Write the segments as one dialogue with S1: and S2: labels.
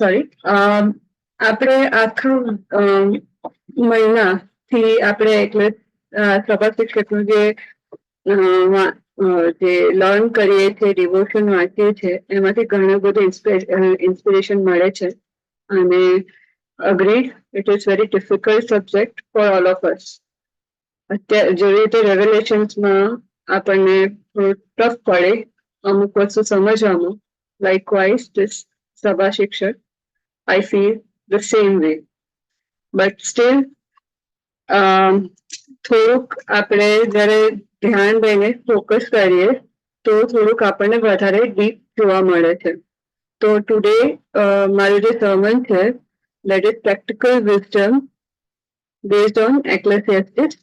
S1: Sorry, આપણે આખા મહિનાથી આપણે એટલે સભા શિક્ષકનું જે લર્ન કરીએ છીએ, ડિવોશન વાંચીએ છીએ, એમાંથી ઘણું બધું ઇન્સ્પિરેશન મળે છે. અને agreed, it is very difficult subject for all of us. અત્યારે જેવી રીતે રેવલેશન્સમાં આપણને ટફ પડે અમુક વસ્તુ સમજવામાં, લાઇકવાઇઝ ધીસ સભા શિક્ષક I feel the same way. But still, થોડુંક આપણે જ્યારે ધ્યાન દઈને ફોકસ કરીએ તો થોડુંક આપણને વધારે ડીપ જોવા મળે છે. તો ટુડે મારું જે સર્મન છે, that is practical wisdom based on Ecclesiastes.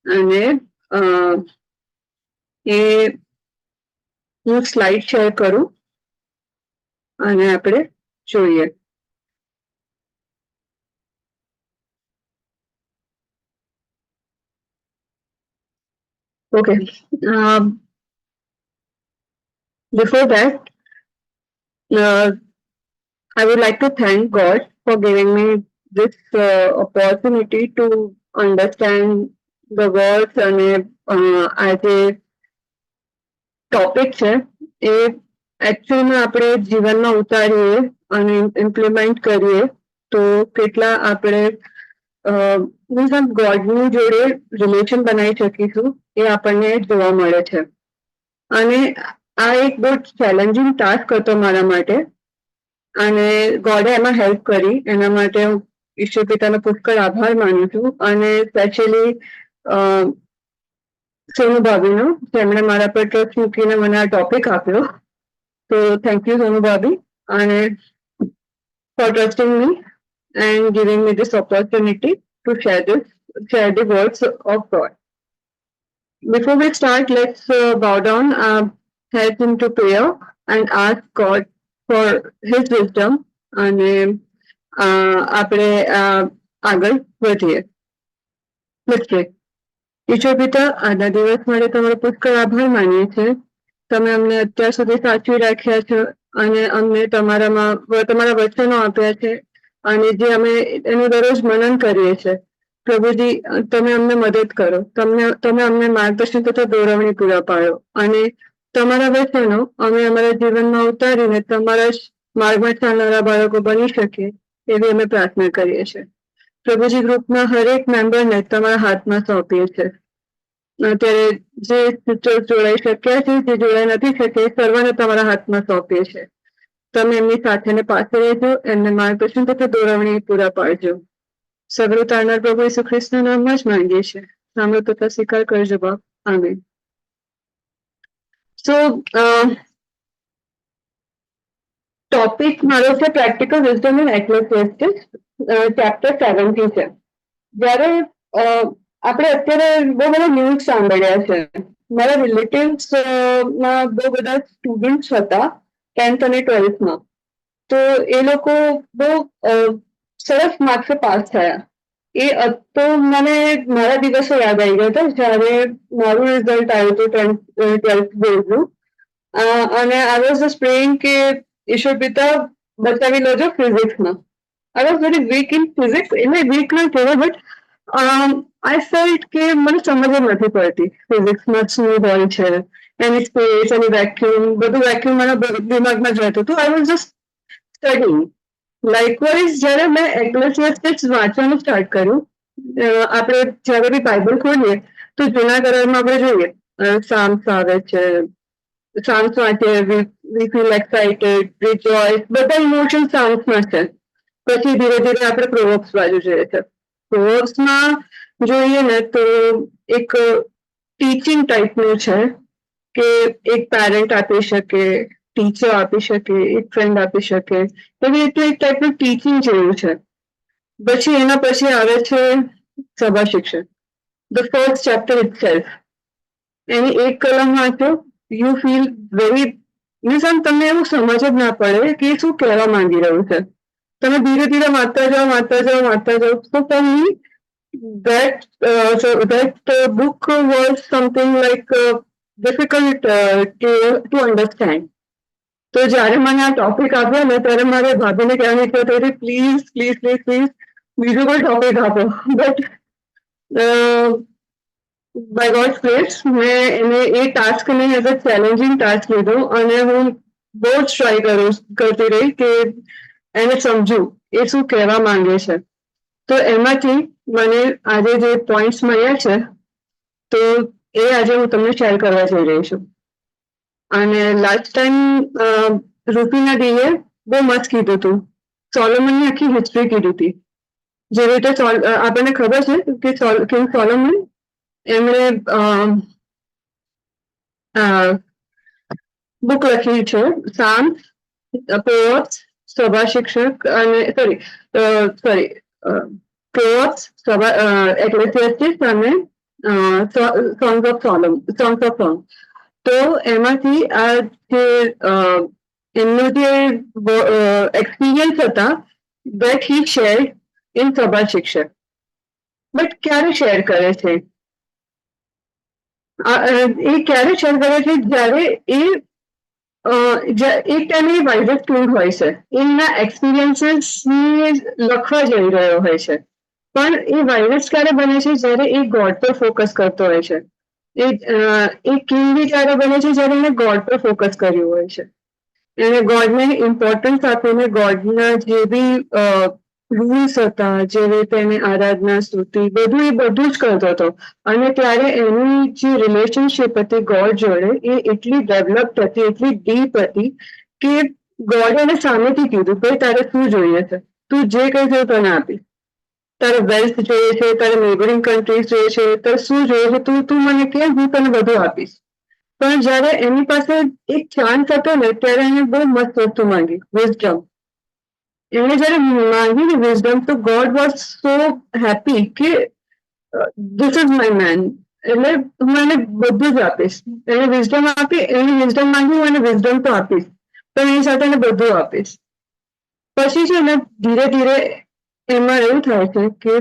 S1: અને એ હું સ્લાઇડ શેર કરું અને આપણે જોઈએ. Okay. Before that, I would like to thank God for giving me this opportunity to understand the words અને આ જે ટોપિક છે એ એકચ્યુઅલમાં આપણે જીવનમાં ઉતારીએ અને ઇમ્પ્લિમેન્ટ કરીએ તો કેટલા આપણે મીન્સ આમ ગોડની જોડે રિલેશન બનાવી શકીશું એ આપણને જોવા મળે છે. અને આ એક બહુ ચેલેન્જિંગ ટાસ્ક હતો મારા માટે અને ગોડે એમાં હેલ્પ કરી. એના માટે હું ઈશ્વર પિતાનો પુષ્કળ આભાર માનું છું. અને સ્પેશિયલી સોનુ ભાભીનો, જેમણે મારા પર ટ્રસ્ટ મૂકીને મને આ ટોપિક આપ્યો. તો થેન્ક યુ સોનુ ભાભી અને for trusting me and giving me this opportunity to share the words of God. Before we start, let's bow down our heads into prayer and ask God for His wisdom. અને આપણે આગળ વધીએ. Let's pray. ઈશ્વર પિતા, આજના દિવસ માટે તમારો પુષ્કળ આભાર માનીએ છીએ. તમે અમને અત્યાર સુધી સાચવી રાખ્યા છો અને અમને તમારા વચનો આપ્યા છે અને જે અમે એનું દરરોજ મનન કરીએ છીએ. પ્રભુજી, તમે અમને મદદ કરો. તમે અમને માર્ગદર્શન તથા દોરવણી પૂરા પાડો અને તમારા વચનો અમે અમારા જીવનમાં ઉતારીને તમારા માર્ગમાં ચાલનારા બાળકો બની શકીએ એવી અમે પ્રાર્થના કરીએ છીએ. પ્રભુજી, ગ્રુપના હરેક મેમ્બરને તમારા હાથમાં સોંપીએ છીએ. અત્યારે જે સિસ્ટર્સ જોડાઈ શક્યા છે, જે જોડાઈ નથી શકે, સર્વને તમારા હાથમાં સોંપીએ છીએ. તમે એમની સાથે ને પાસે રહેજો, એમને માર્ગદર્શન તથા દોરવણી પૂરા પાડજો. સગળું તારનાર પ્રભુ ઈસુ ખ્રિસ્તના નામમાં જ માંગીએ છીએ. સાંભળો તથા સ્વીકાર કરજો બાપ. આમીન. સો ટોપિક મારો છે પ્રેક્ટિકલ વિઝડમ ઇન એક્લેસિયાસ્ટિસ, ચેપ્ટર 70 છે. જ્યારે આપણે અત્યારે બહુ બધા ન્યૂઝ સાંભળ્યા છે. મારા રિલેટિવ્સ માં બહુ બધા સ્ટુડન્ટ્સ હતા 10th અને 12thમાં. તો એ લોકો બહુ સરસ માર્ક્સે પાસ થયા. એ તો મને મારા દિવસો યાદ આવી ગયા હતા જ્યારે મારું રિઝલ્ટ આવ્યું હતું 12th બોર્ડનું. અને આઈ વોઝ જસ્ટ પ્રેઇંગ કે ઈશ્વર પિતા બતાવી લેજો ફિઝિક્સમાં. I was very weak in physics. એટલે વીક ના કહેવાય, બટ આઈ ફેલ્ટ કે મને સમજ જ નથી પડતી ફિઝિક્સમાં શું હોય છે, એની સ્પેસ, એની વેક્યુમ, બધું વેક્યુમ મારા દિમાગમાં જ રહેતું હતું. I was just studying. Likewise જ્યારે મેં એક્લેસિયાસ્ટિસ વાંચવાનું સ્ટાર્ટ કર્યું, આપણે જ્યારે બી બાઇબલ ખોલીએ તો જૂના કરારમાં આપણે જોઈએ સામ્સ આવે છે. સામ્સ વાંચીએ, વી ફીલ એક્સાઇટેડ, રિજોઇસ, બધા ઇમોશન સામ્સમાં છે. પછી ધીરે ધીરે આપણે પ્રોવર્બ્સ બાજુ જોઈએ છે. પ્રોવર્બ્સમાં જોઈએ ને તો એક ટીચિંગ ટાઈપનું છે કે એક પેરેન્ટ આપી શકે, ટીચર આપી શકે, એક ફ્રેન્ડ આપી શકે, એવી રીતે એક ટાઈપનું ટીચિંગ જેવું છે. પછી એના પછી આવે છે સભા શિક્ષક, ધ ફર્સ્ટ ચેપ્ટર ઇટસેલ્ફ. એની એક કલમ વાંચો, યુ ફીલ વેરી મીન્સ આમ તમને એવું સમજ જ ના પડે કે શું કહેવા માંગી રહ્યું છે. તમે ધીરે ધીરે વાંચતા જાઓ, વાંચતા જાઓ, વાંચતા જાઓ. તો for me that book was something like difficult to understand. તો જ્યારે મને આ ટોપિક આપ્યો ને ત્યારે મારે ભાભીને કહેવાની ઈચ્છા થઈ હતી, પ્લીઝ પ્લીઝ પ્લીઝ પ્લીઝ બીજું કોઈ ટોપિક આપો. બટ બાય ગોડ્સ ગ્રેસ મેં એને એ ટાસ્કને એઝ અ ચેલેન્જિંગ ટાસ્ક લીધો અને હું બહુ જ ટ્રાય કરતી રહી કે એને સમજું એ શું કહેવા માંગે છે. તો એમાંથી મને આજે જે પોઈન્ટ્સ મળ્યા છે તો એ આજે હું તમને શેર કરવા જઈ રહી છું. અને લાસ્ટ ટાઈમ રૂપીના દીએ બહુ મસ્ત કીધું હતું, સોલોમનની આખી હિસ્ટ્રી કીધી હતી. જેવી રીતે આપણને ખબર છે કે કિંગ સોલોમન એમણે બુક લખી છે, સામ્સ, પ્રોવર્બ્સ, સભા શિક્ષક અને સોરી પ્રોવર્બ્સ, એક્લેસિયાસ્ટિક્સ અને સોંગ્સ ઓફ સોંગ. તો એમાંથી આ જે એમનું જે એક્સપિરિયન્સ હતા દેટ હી શેર ઇન સભા શિક્ષક. બટ ક્યારે શેર કરે છે? એ ક્યારે શેર કરે છે? જ્યારે એક ટાઈમે વાઇઝેસ્ટ કિંગ હોય છે, એમના એક્સપિરિયન્સીસ લખવા જઈ રહ્યો હોય છે. પણ એ વાઇઝેસ્ટ ક્યારે બને છે? જ્યારે એ ગોડ પર ફોકસ કરતો હોય છે. એ કિંગ બી ત્યારે બને છે જ્યારે એને ગોડ પર ફોકસ કર્યું હોય છે. એને ગોડને ઇમ્પોર્ટન્સ આપીને ગોડના જે બી રૂલ્સ હતા, જે રીતે એની આરાધના સ્તુતિ બધું એ બધું જ કરતો હતો. અને ત્યારે એની જે રિલેશનશીપ હતી ગોડ જોડે એ એટલી ડેવલપ્ડ હતી, એટલી ડીપ હતી કે ગોડે એને સામેથી કીધું ભાઈ તારે શું જોઈએ છે, તું જે કહીશ એ તને આપીશ. તારે વેલ્થ જોઈએ છે, તારે નેબરિંગ કન્ટ્રીઝ જોઈએ છે, તારે શું જોઈએ છે તું મને કે હું તને બધું આપીશ. પણ જ્યારે એની પાસે એક ચાન્સ હતો ને ત્યારે એને બહુ મસ્ત વસ્તુ માંગી, વિઝડમ. એણે જ્યારે માંગી ને વિઝડમ તો ગોડ વોઝ સો હેપી કે ધીસ ઇઝ માય મેન, એટલે હું એને બધું જ આપીશ. એને વિઝડમ આપી, એને વિઝડમ માંગી, હું એને વિઝડમ તો આપીશ, પણ એની સાથે એને બધું આપીશ. પછી છે ને ધીરે ધીરે એમાં એવું થાય છે કે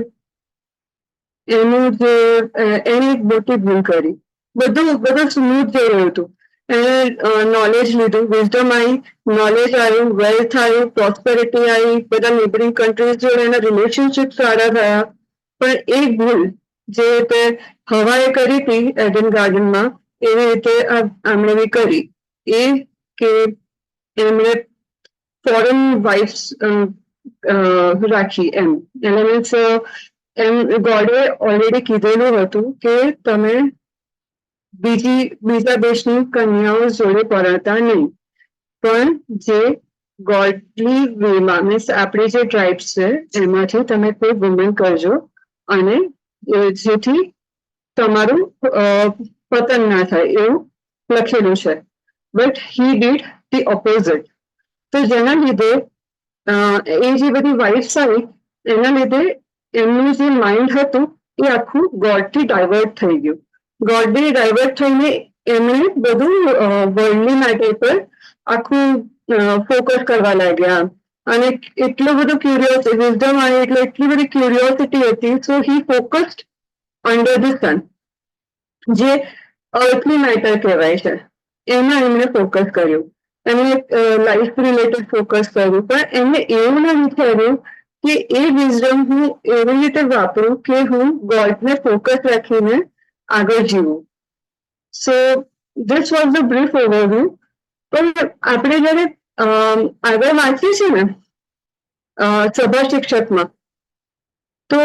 S1: એનું જે એને એક મોટી ભૂલ કરી. બધું સ્મૂથ જઈ રહ્યું હતું. એને નોલેજ લીધું, વિઝડમ આવી, નોલેજ આવ્યું, વેલ્થ આવ્યું, પ્રોસ્પેરિટી આવી, બધા નેબરિંગ કન્ટ્રીઝ જોડે એના રિલેશનશીપ સારા થયા. પણ એક ભૂલ જે રીતે હવાએ કરી હતી એડન ગાર્ડનમાં એવી રીતે આમણે બી કરી. એ કે એમણે ફોરેન વાઇફ્સ રાખી એમ. એને મીન્સ એમ ગોડે ઓલરેડી કીધેલું હતું કે તમે બીજા દેશની કન્યાઓ જોડે પરણતા નહીં. પણ જે ગોડલી વેમાં મીન્સ આપણી જે ટ્રાઇબ્સ છે એમાંથી તમે કોઈ વુમેન કરજો અને જેથી તમારું પતન ના થાય એવું લખેલું છે. But he did the opposite. તો જેના લીધે એ જે બધી વાઇફ્સ આવી એના લીધે એમનું જે માઇન્ડ હતું એ આખું ગોડથી ડાયવર્ટ થઈ ગયું. ગોડથી ડાયવર્ટ થઈને એમણે બધું વર્લ્ડની મેટર પર આખું ફોકસ કરવા લાગ્યા. અને એટલું બધું ક્યુરિયોસિટી વિઝડમ આવી એટલે એટલી બધી ક્યુરિયોસિટી હતી. સો હી ફોકસ્ડ અંડર ધ સન, જે અર્થની મેટર કહેવાય છે એમાં એમણે ફોકસ કર્યું. એમણે લાઈફ રિલેટેડ ફોકસ કર્યું. પણ એમને એવું ના વિચાર્યું કે એ વિઝડમ હું એવી રીતે વાપરું કે હું ગોડને ફોકસ રાખીને આગળ જીવું. So this was the brief overview. પણ આપણે જયારે આગળ વાંચીએ છીએ ને સભા શિક્ષકમાં તો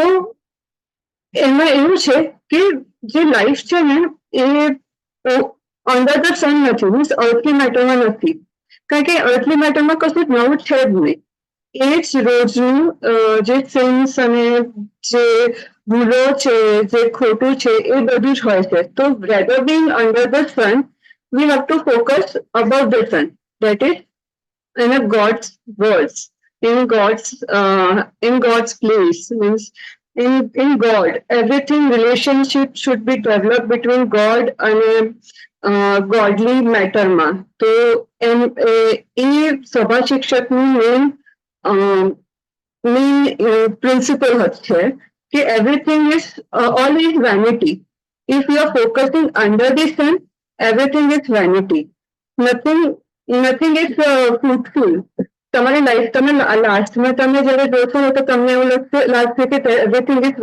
S1: એમાં એવું છે કે જે લાઈફ છે ને એ અંડર ધ સન નથી, મીન્સ અર્થલી મેટરમાં નથી. કારણ કે અર્થલી મેટરમાં કશું નવું છે જ નહીં. એ જ રોજનું જે સિન્સ અને જે ભૂલો છે, જે ખોટું છે એ બધું જ હોય છે. તો rather Bing under the sun we have to focus above the sun, that is in a God's words, in God's place, means in God everything relationship should be developed between God and godly matter માં. તો એ સભા શિક્ષકનું main principal છે કે everything is all is vanity. If you are focusing under the sun, everything is vanity. Nothing nothing is fruitful. તમારી life તમે લાસ્ટમાં તમે જયારે જોશો ને તો તમને એવું લાગશે કે એવરીથિંગ ઇઝ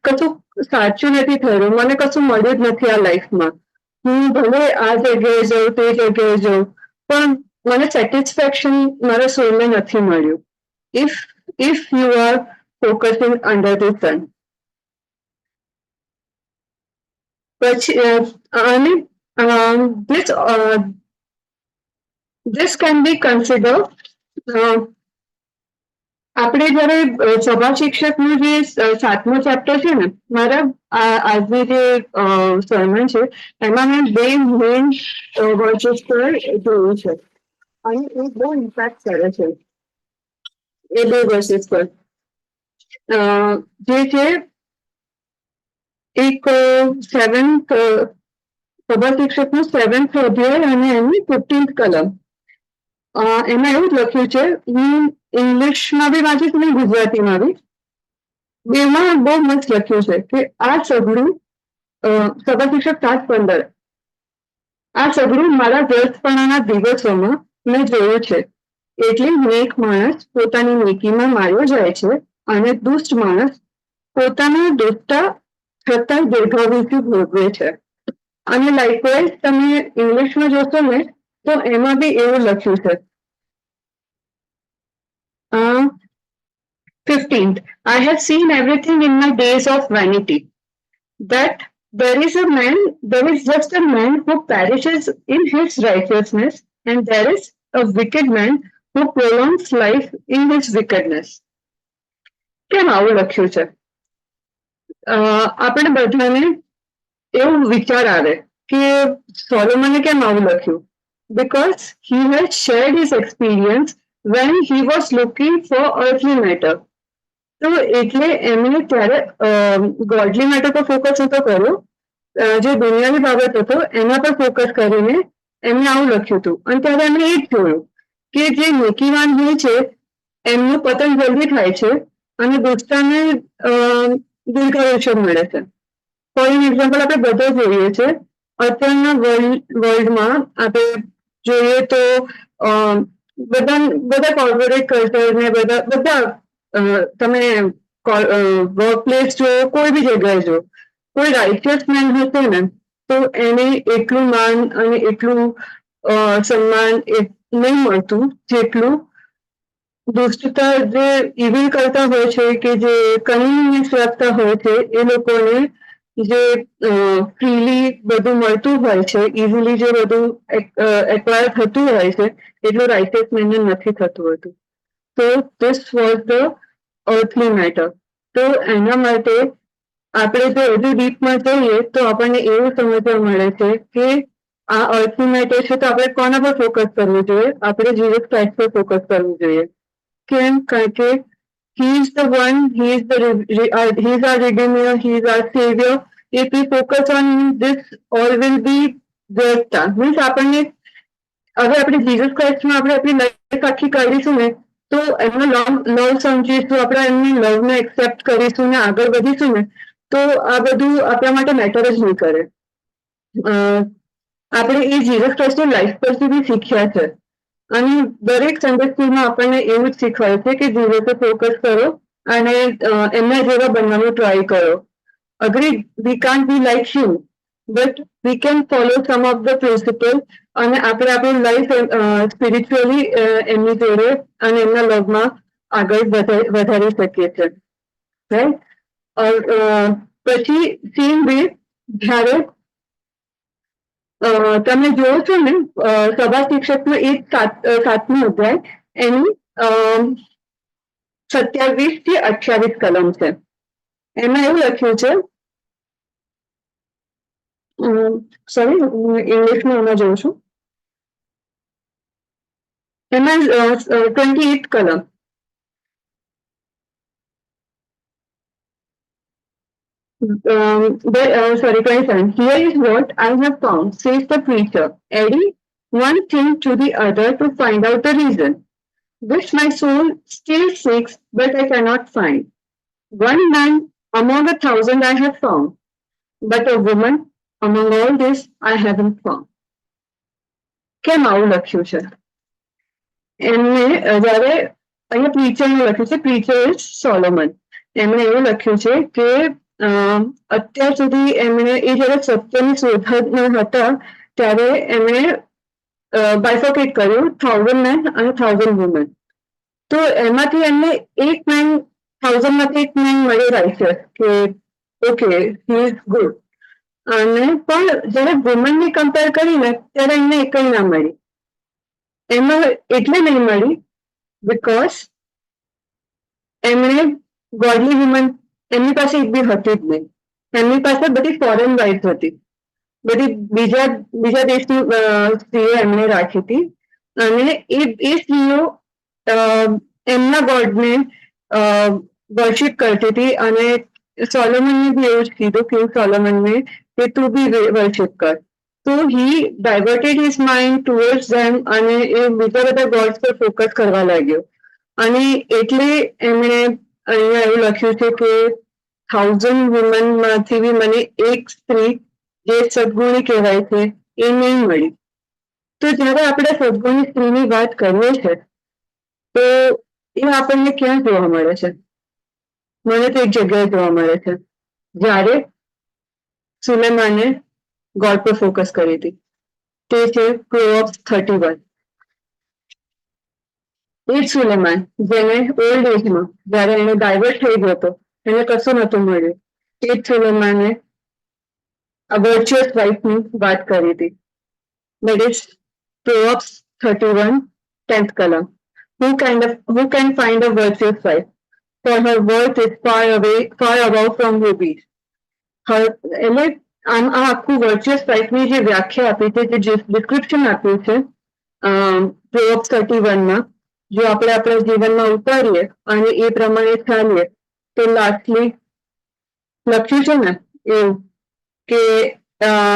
S1: કશું સાચું નથી થયું, મને કશું મળ્યું જ નથી આ લાઈફમાં. હું ભલે આ જગ્યાએ જાઉં તે જગ્યાએ જાઉં પણ મને સેટિસ્ફેક્શન મારા સોલને નથી મળ્યું. If you are focusing under the sun. પછી અને this can be considered આપણે જયારે સભા શિક્ષકનું જે 7મો ચેપ્ટર છે ને, મારા આજની જે સરમન છે એમાં મેં 2 મેઇન વર્ચસ પર જોયું છે અને એ બહુ ઇમ્પેક્ટ કરે છે એ 2 વર્સિસ પર. જે છે એક 7th સભા શિક્ષકનું 7th અધ્યાય અને એની 15th કલમ. એમાં એવું જ લખ્યું છે, હું ઇંગ્લિશમાં બી વાંચીશ અને ગુજરાતીમાં બી, બેમાં બહુ મસ્ત લખ્યું છે કે આ સઘળું સભા શિક્ષક 7:15 આ સઘળું મારા વ્યસ્તપણાના દિવસોમાં મેં જોયું છે. એટલે નેક માણસ પોતાની નેકીમાં માર્યો જાય છે અને દુષ્ટ માણસ પોતાના દોસ્તા છતાં દીર્ઘાયુથી ભોગવે છે. અને લાઇકવાઇઝ તમે ઇંગ્લિશમાં જોશો ને તો એમાં બી એવું લખ્યું છે. 15th, I have seen everything in my days of vanity, that there is just a man who perishes in his righteousness, and there is a wicked man who prolongs life in his wickedness. કેમ આવું લખ્યું છે? આપણે બધાને એવું વિચાર આવે કે સોલોમને કેમ આવું લખ્યું? Because he had shared his experience when he was looking for earthly matter. તો એટલે એમણે ત્યારે ગોડલી મેટર પર ફોકસ નતો કર્યો, જે દુનિયાની બાબત હતો એના પર ફોકસ કરીને એમને આવું લખ્યું હતું. અને ત્યારે એમણે એ જ જોયું કે જે નેકીવાન હોય છે એમનું પતન જલ્દી થાય છે અને દુષ્ટાને દીર્ઘાયુષ્ય મળે છે. ફોર એક્ઝામ્પલ આપણે બધા જોઈએ છે અત્યારના વર્લ્ડમાં આપણે જોઈએ તો બધા કોર્પોરેટ કલ્ચર ને બધા તમે વર્ક પ્લેસ જો કોઈ બી જગ્યાએ જો કોઈ રાઇટિયસ મેન હશે ને તો એને એટલું માન અને એટલું સન્માન નહીં મળતું જેટલું દુષ્ટતા જે ઇવિલ કરતા હોય છે કે જે કન્વીનિયન્સ રાખતા હોય છે એ લોકોને જે ફ્રીલી બધું મળતું હોય છે, ઇઝીલી જે બધું એક્વાયર થતું હોય છે એટલું રાઇટિયસ મેનને નથી થતું હતું. તો ધીસ વોઝ ધ અર્થલી મેટર. તો એના માટે આપણે જો હજુ ડીપમાં જઈએ તો આપણને એવું સમજવા મળે છે કે આ અર્થલી મેટર છે તો આપણે કોના પર ફોકસ કરવું જોઈએ? આપણે જીસસ ક્રાઇસ્ટ પર ફોકસ કરવું જોઈએ. કેમ? કારણ કે he is the one, he is our redeemer, he is our savior. If we focus on this, all will be just means આપણને હવે આપણે જીસસ ક્રાઇસ્ટમાં આપણે આપણી લાઈફ આખી કાઢીશું ને તો એમનો લવ સમજીશું, આપણે એમની લવને એક્સેપ્ટ કરીશું ને આગળ વધીશું ને તો આ બધું આપણા માટે મેટર જ નહીં કરે. આપણે એ જીસસ ક્રાઇસ્ટની લાઈફ પરથી બી શીખ્યા છે અને દરેક સન્ડે સ્કૂલમાં આપણને એવું જ શીખવાય છે કે જીસસ ફોકસ કરો અને એમના જેવા બનવાનું ટ્રાય કરો. Agreed, we can't be like you, but we can follow some of the principles અને આપણે આપણું લાઈફ સ્પિરિચ્યુઅલી એમની જોડે અને એમના લવમાં આગળ વધારી શકીએ છીએ. રાઈટ? પછી સીન બી જ્યારે તમે જોવો છો ને સભા શિક્ષકનો એ 7મો અધ્યાય એની 27 થી 28 કલમ છે. એમાં એવું લખ્યું છે, સોરી ઇંગ્લિશમાં એમાં જોઉં છું, એમાં 28 કલમ. Sorry, 27. Here is what I have found, says the preacher, adding one thing to the other to find out the reason, which my soul still seeks, but I cannot find. One man among 1,000 I have found, but a woman among all this I haven't found. કેમ આવું લખ્યું છે? એમને જયારે અહીંયા પ્રીચરનું લખ્યું છે, પ્રીચર is Solomon. એમણે એવું લખ્યું છે કે અત્યાર સુધી એમણે એ જયારે સત્યની શોધમાં હતા ત્યારે એમણે બાયફોકેટ કર્યું 1000 મેન અને 1000 વુમન. તો એમાંથી એમને એક મેન 1000 માંથી એક મેન મળી રાખ્યો કે ઓકે હી ઇઝ ગુડ. અને પણ જયારે વુમનની કમ્પેર કરીને ત્યારે એમને એક ના મળી. એમાં એટલે નહીં મળી બીકોઝ એમણે ગોડલી વુમન એમની પાસે એક બી હતી જ નહીં. એમની પાસે બધી ફોરેન વાઇફ હતી, બધી બીજા દેશની સ્ત્રીઓ એમણે રાખી હતી. અને એ સ્ત્રીઓ એમના ગોડને વર્શિપ કરતી હતી. અને સોલોમનને બી એવું જ કીધું કે સોલોમનને કે તું બી વર્શિપ કર. તો હી ડાયવર્ટેડ હિઝ માઇન્ડ ટુવર્ડ્સ ધેમ અને એ બીજા બધા ગોડ્સ પર ફોકસ કરવા લાગ્યો. અને એટલે એમણે અહીંયા એવું લખ્યું છે કે 1000 વુમનમાંથી બી મને એક સ્ત્રી જે સદગુણી કહેવાય છે એ નહીં મળી. તો જ્યારે આપણે સદગુણી સ્ત્રીની વાત કરીએ છીએ તો એ આપણને ક્યાં જોવા મળે છે? મને તો એક જગ્યાએ જોવા મળે છે જ્યારે સુલેમાને ગોડ પર ફોકસ કરી હતી. તે છે પ્રોવર્બ્સ 31. એ જ સુલેમાન જેને ઓલ્ડ એજમાં જ્યારે એને ડાયવર્ટ થઈ ગયો હતો, એને કશું નહોતું મળ્યું, એ જ સુલેમાને વર્ચ્યુઅસ વાઇફની વાત કરી હતી. That is Proverbs 31 10th column. Who can find a virtuous wife? For her worth is far above from rubies. એટલે આમ આ આખું વર્ચ્યુઅસ વાઇફની જે વ્યાખ્યા આપી છે, જે ડિસ્ક્રિપ્શન આપ્યું છે પ્રોવર્બ્સ 31માં, જો આપણે આપણા જીવનમાં ઉતારીએ અને એ પ્રમાણે ચાલીએ તો લાસ્ટલી લખ્યું છે ને એવું કે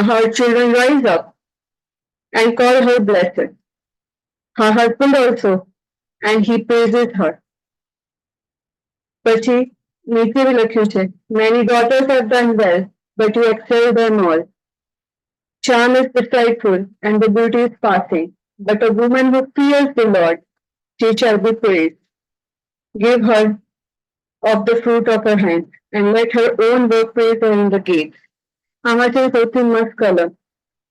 S1: her children rise up and call her blessed, her husband also, and he praises her. પછી નીચે લખ્યું છે many daughters have done well, but you excel them all. Charm is deceitful and the beauty is passing, but a woman who fears the Lord, she shall be praised. Give her of the fruit of her hand, and let her own work praise her in the gates. આમાં છે સૌથી મસ્ત કલમ.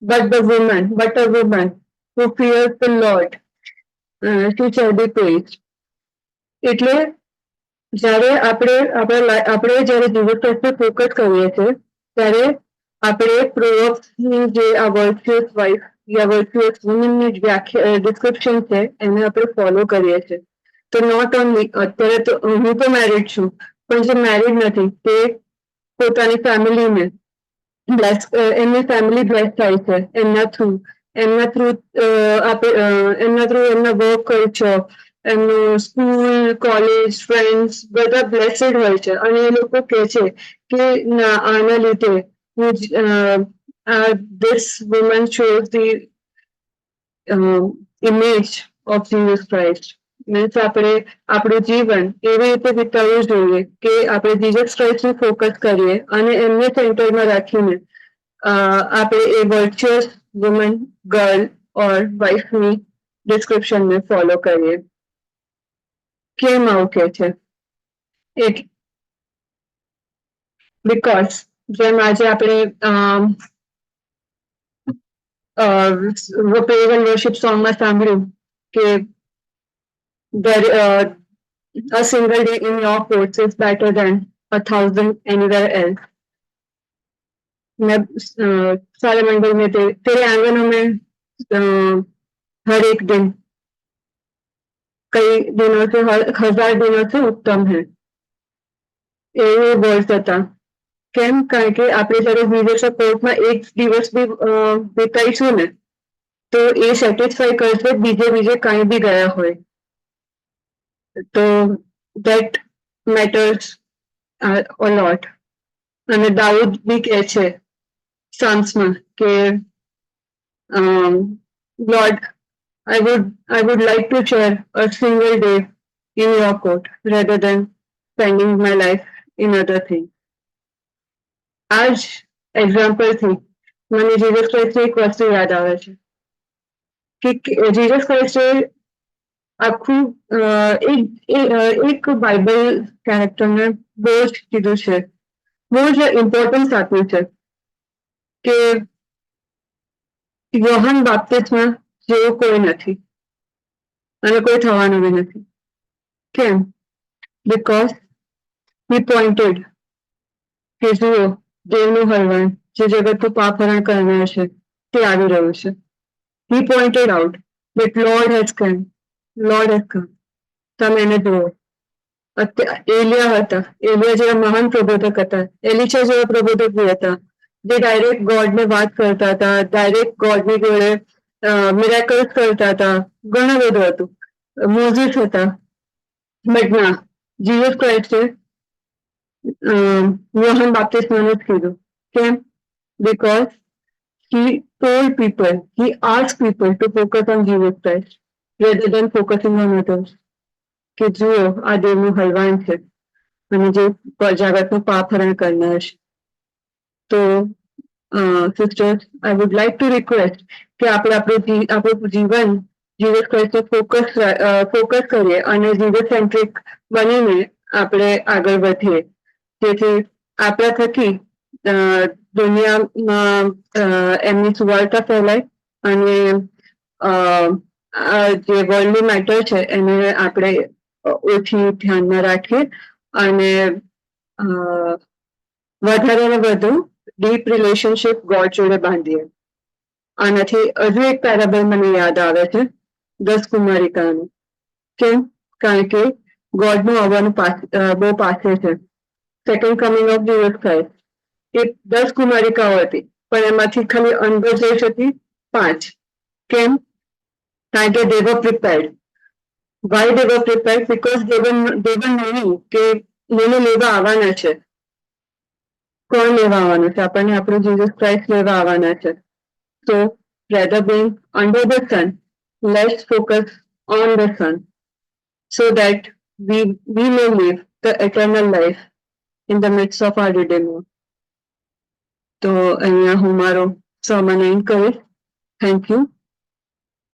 S1: But a woman who fears the Lord, she shall be praised. એટલે જ્યારે આપણે જ્યારે Jesus Christ પર ફોકસ કરીએ છીએ ત્યારે આપણે પ્રોવર્બ્સની જે આ વર્ચ્યુઅસ વાઇફ યા વર્ચ્યુઅસ વુમનની વ્યાખ્યા ડિસ્ક્રિપ્શન છે એને આપણે ફોલો કરીએ છીએ. તો નોટ ઓનલી અત્યારે તો હું તો મેરિડ છું, પણ જે મેરિડ નથી તે પોતાની ફેમિલીને એમની ફેમિલી બ્લેસ થાય છે એમના થ્રુ એમના વર્ક કલ્ચર, એમનું સ્કૂલ, કોલેજ, ફ્રેન્ડ્સ બધા બ્લેસડ હોય છે. અને એ લોકો કહે છે કે ના આના લીધે this woman shows the image of Jesus Christ. Means આપણે આપણું જીવન એવી રીતે વિતાવવું જોઈએ કે આપણે જીસસ ક્રાઇસ્ટને ફોકસ કરીએ અને એમને સેન્ટરમાં રાખીને આપણે એ વર્ચ્યુઅસ વુમન, ગર્લ ઓર વાઇફની ડિસ્ક્રિપ્શનને ફોલો કરીએ. કેમ આવું કે છે? બીકોઝ જેમ આજે આપણે પેગન વર્શિપ સોંગમાં સાંભળ્યું કે a single day in your courts is better than 1,000 anywhere else. सारे मंदिर में तेरे आंगनों में हर एक दिन कई दिनों से 1000 दिनों से उत्तम है. એવું વર્ડ હતા. કેમ? કારણ કે આપણે જયારે જીસસના કોર્ટમાં એક દિવસ બી વિતાઈશું ને તો એ સેટિસ્ફાઈ કરશે બીજે કાંઈ બી ગયા હોય તો દેટ મેટર્સ અ લોટ. અને દાઉદ બી કહે છે સામ્સમાં કે Lord, I would like to share a single day in your court rather than spending my life in other things. આ જ એક્ઝામ્પલથી મને જીસસ ક્રાઇસ્ટની એક વસ્તુ યાદ આવે છે કે જીસસ ક્રાઇસ્ટે આખું એક બાઇબલ કેરેક્ટરને બહુ જ કીધું છે, બહુ જ ઇમ્પોર્ટન્સ આપ્યું છે કે યોહાન બાપ્તિસ્મા જેવો કોઈ નથી અને કોઈ થવાનું બી નથી. કેમ? બીકોઝ હી પોઇન્ટેડ કે જુઓ દેવનું હલવાણ જે જગતનું પાપહરણ કરનાર છે તે આવી રહ્યું છે. He pointed out that Lord has come. Lord has come. તમે એને જુઓ. એલિયા હતા, એલિયા જેવા મહાન પ્રબોધક હતા, એલિશા જેવા પ્રબોધક બી હતા, જે ડાયરેક્ટ ગોડને વાત કરતા હતા, ડાયરેક્ટ ગોડની જોડે મિરેકલ્સ કરતા હતા, ઘણું બધું હતું. મોઝીસ હતા, બટ ના, જીસસ ક્રાઇસ્ટે યોહાન બાપ્તિસ્માનું જ કીધું. કેમ? Because he told people, he asked people to focus on Jesus Christ rather than focusing on others. કે જુઓ આ દેવનું હલવાણ છે અને જે જગતનું પાપહરણ કરનાર છે. તો sisters, I would like to request કે આપણે આપણું જીવન જીસસ ક્રાઇસ્ટ ફોકસ કરીએ અને જીસસ સેન્ટ્રિક બનીને આપણે આગળ વધીએ, જેથી આપણા થકી દુનિયામાં એમની સુવાર્તા ફેલાય અને જે વર્લ્ડલી મેટર છે એને આપણે ઓછી ધ્યાનમાં રાખીએ અને વધારે ને વધુ ડીપ રિલેશનશિપ ગોડ જોડે બાંધીએ. આનાથી હજુ એક પેરાબલ મને યાદ આવે છે, 10 કુમારિકાનું. કેમ? કારણ કે ગોડનું આવવાનું બહુ પાસે છે. Second coming of Jesus Christ એ 10 કુમારિકાઓ હતી, પણ એમાંથી ખાલી અંદર જઈ શકી 5. કેમ? કારણ કે they were prepared. Why they were prepared? Because they were knowing કે મને લેવા આવવાના છે. કોણ લેવા આવવાનું છે? આપણને આપણું જીસસ ક્રાઇસ્ટ લેવા આવવાના છે. So rather being under the sun, let's focus on the sun so that we may live the eternal life in the midst of our Redeemer. તો અહીંયા હું મારો sermon end કરીશ. Thank you.